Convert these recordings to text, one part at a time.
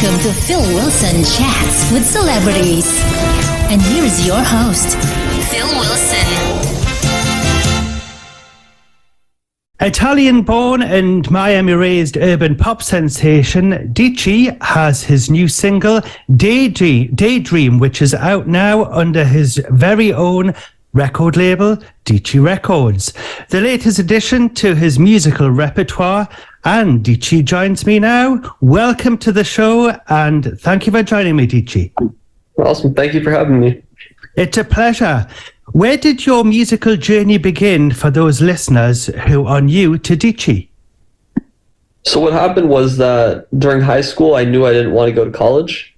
Welcome to Phil Wilson Chats with Celebrities. And here's your host, Phil Wilson. Italian-born and Miami-raised urban pop sensation, DICI has his new single, Daydream, which is out now under his very own record label, DICI Records. The latest addition to his musical repertoire, and DICI joins me now. Welcome to the show, and thank you for joining me, DICI. Awesome. Thank you for having me. It's a pleasure. Where did your musical journey begin for those listeners who are new to DICI? So what happened was that during high school, I knew I didn't want to go to college,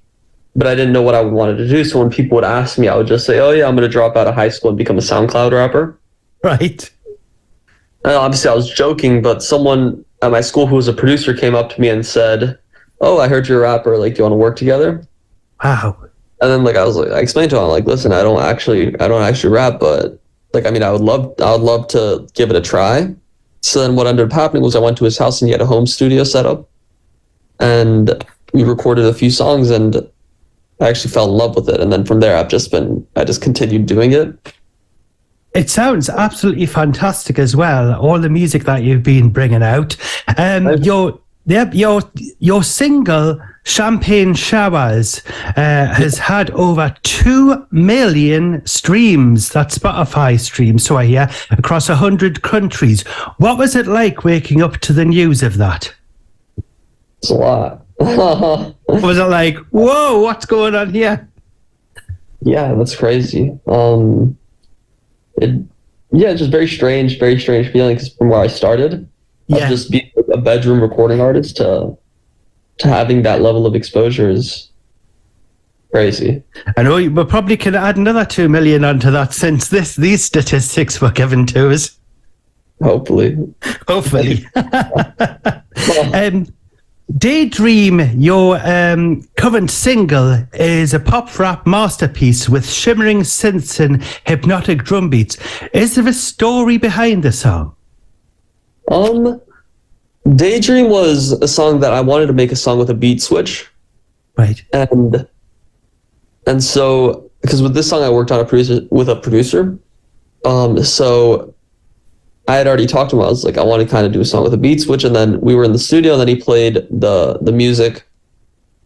but I didn't know what I wanted to do. So when people would ask me, I would just say, oh yeah, I'm going to drop out of high school and become a SoundCloud rapper. Right. And obviously I was joking, but someone at my school who was a producer came up to me and said, oh, I heard you're a rapper. Like, do you want to work together? Wow. And then I explained to him, like, listen, I don't actually rap, but I would love to give it a try. So then what ended up happening was I went to his house and he had a home studio set up, and we recorded a few songs, and I actually fell in love with it. And then from there, I just continued doing it. It sounds absolutely fantastic as well. All the music that you've been bringing out. Your single Champagne Showers has had over 2 million streams. That's Spotify streams, so I hear, across 100 countries. What was it like waking up to the news of that? It's a lot. Was it like, whoa, what's going on here? Yeah, that's crazy. It's just very strange feeling, because from where I started, of just being a bedroom recording artist to having that level of exposure is crazy. I know we probably can add another 2 million onto that since these statistics were given to us. Hopefully. Daydream, your current single, is a pop rap masterpiece with shimmering synths and hypnotic drum beats. Is there a story behind the song? Daydream was a song that I wanted to make a song with a beat switch. Right. And so, because with this song I worked on with a producer. So I had already talked to him. I was like, I want to kind of do a song with a beat switch, and then we were in the studio, and then he played the music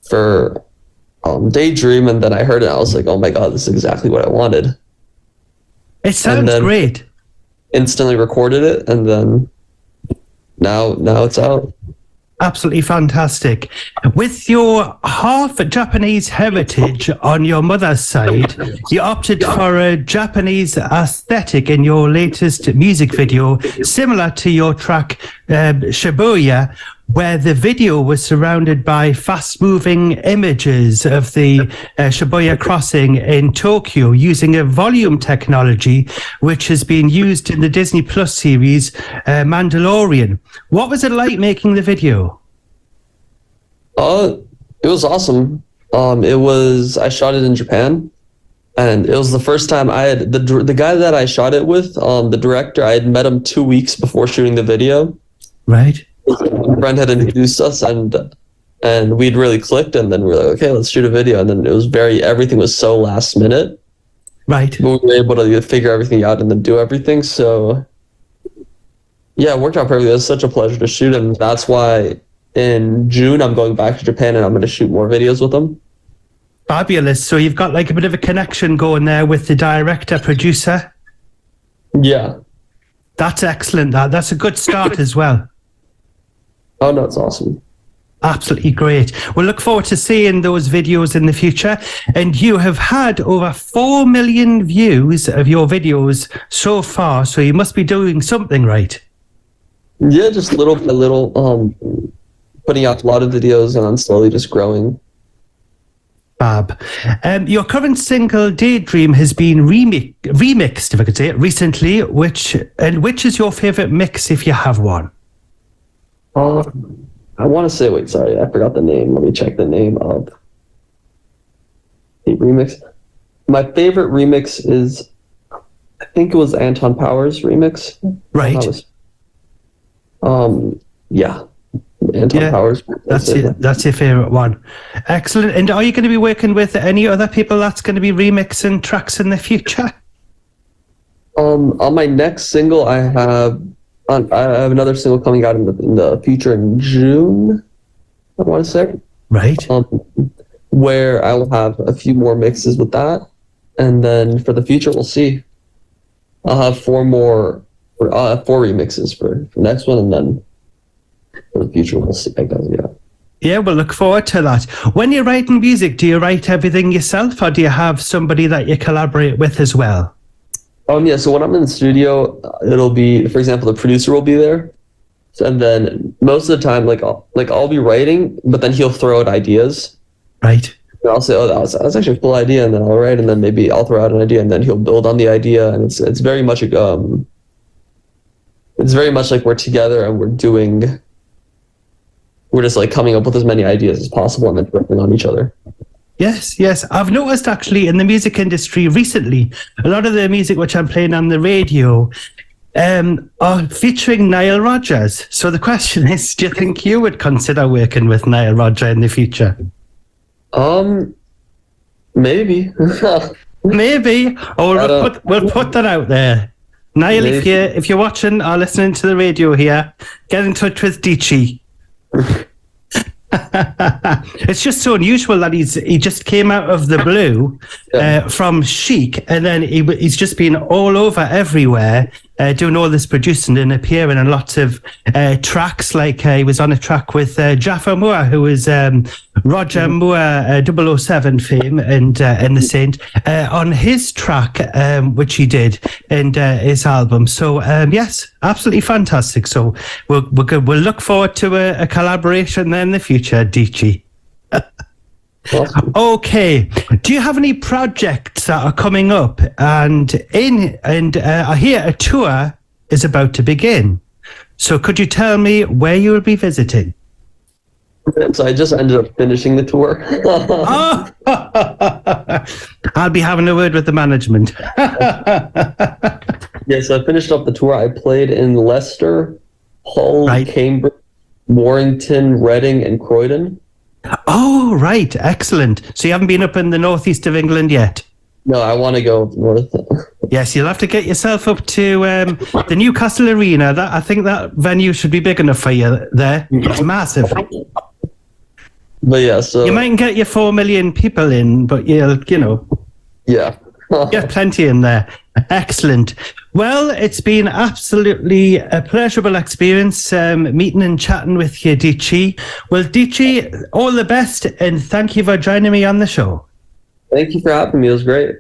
for Daydream, and then I heard it, and I was like, oh my god, this is exactly what I wanted. It sounds great. Instantly recorded it, and then now it's out. Absolutely fantastic. With your half Japanese heritage on your mother's side, you opted for a Japanese aesthetic in your latest music video, similar to your track Shibuya, where the video was surrounded by fast-moving images of the Shibuya crossing in Tokyo using a volume technology which has been used in the Disney Plus series Mandalorian. What was it like making the video? It was awesome. I shot it in Japan, and it was the first time I had the guy that I shot it with, the director. I had met him 2 weeks before shooting the video. Right. A friend had introduced us, and we'd really clicked, and then we were like, okay, let's shoot a video. And then everything was so last minute. Right. But we were able to figure everything out and then do everything. So yeah, it worked out perfectly. It was such a pleasure to shoot, and that's why in June I'm going back to Japan, and I'm going to shoot more videos with them. Fabulous. So you've got like a bit of a connection going there with the director, producer. Yeah. That's excellent. That's a good start as well. Oh, no, it's awesome. Absolutely great. We'll look forward to seeing those videos in the future. And you have had over 4 million views of your videos so far, so you must be doing something right. Yeah, just little by little, putting out a lot of videos and then slowly just growing. Fab. Your current single, Daydream, has been remixed, if I could say it, recently. Which is your favourite mix, if you have one? I want to say, I forgot the name. Let me check the name of the remix. My favorite remix is, I think it was Anton Powers remix. Right. Yeah. Anton Powers. That's your favorite one. Excellent. And are you going to be working with any other people that's going to be remixing tracks in the future? On my next single, I have another single coming out in the future in June, I want to say. Right. Where I will have a few more mixes with that, and then for the future, we'll see. I'll have four remixes for the next one, and then for the future, we'll see. I guess, yeah. Yeah, we'll look forward to that. When you're writing music, do you write everything yourself, or do you have somebody that you collaborate with as well? Yeah, so when I'm in the studio, it'll be, for example, the producer will be there. And then most of the time, I'll be writing, but then he'll throw out ideas. Right. And I'll say, oh, that was actually a cool idea, and then I'll write, and then maybe I'll throw out an idea, and then he'll build on the idea, and it's very much like we're together and we're just like coming up with as many ideas as possible and then working on each other. Yes. I've noticed actually in the music industry recently, a lot of the music which I'm playing on the radio are featuring Nile Rodgers. So the question is, do you think you would consider working with Nile Rodgers in the future? Maybe. Maybe. Or we'll put that out there. Niall, if you're watching or listening to the radio here, get in touch with DICI. It's just so unusual that he just came out of the blue from Chic, and then he's just been all over everywhere doing all this producing and appearing on lots of tracks. Like he was on a track with Jaffa Moore, who is Roger Moore 007 fame and The Saint, on his track which he did in his album. So yes, absolutely fantastic. So we'll look forward to a collaboration then in the future, DICI. Awesome. Okay. Do you have any projects that are coming up? And I hear a tour is about to begin. So could you tell me where you will be visiting? So I just ended up finishing the tour. I'll be having a word with the management. Yes, I finished up the tour. I played in Leicester, Hull, Cambridge, Warrington, Reading, and Croydon. Oh, right. Excellent. So you haven't been up in the northeast of England yet? No, I want to go north. Yes, you'll have to get yourself up to the Newcastle Arena. I think that venue should be big enough for you there. It's massive. But yeah, so... You mightn't get your 4 million people in, but you'll, Yeah. get plenty in there. Excellent. Well, it's been absolutely a pleasurable experience meeting and chatting with you, DICI. Well, DICI, all the best, and thank you for joining me on the show. Thank you for having me. It was great.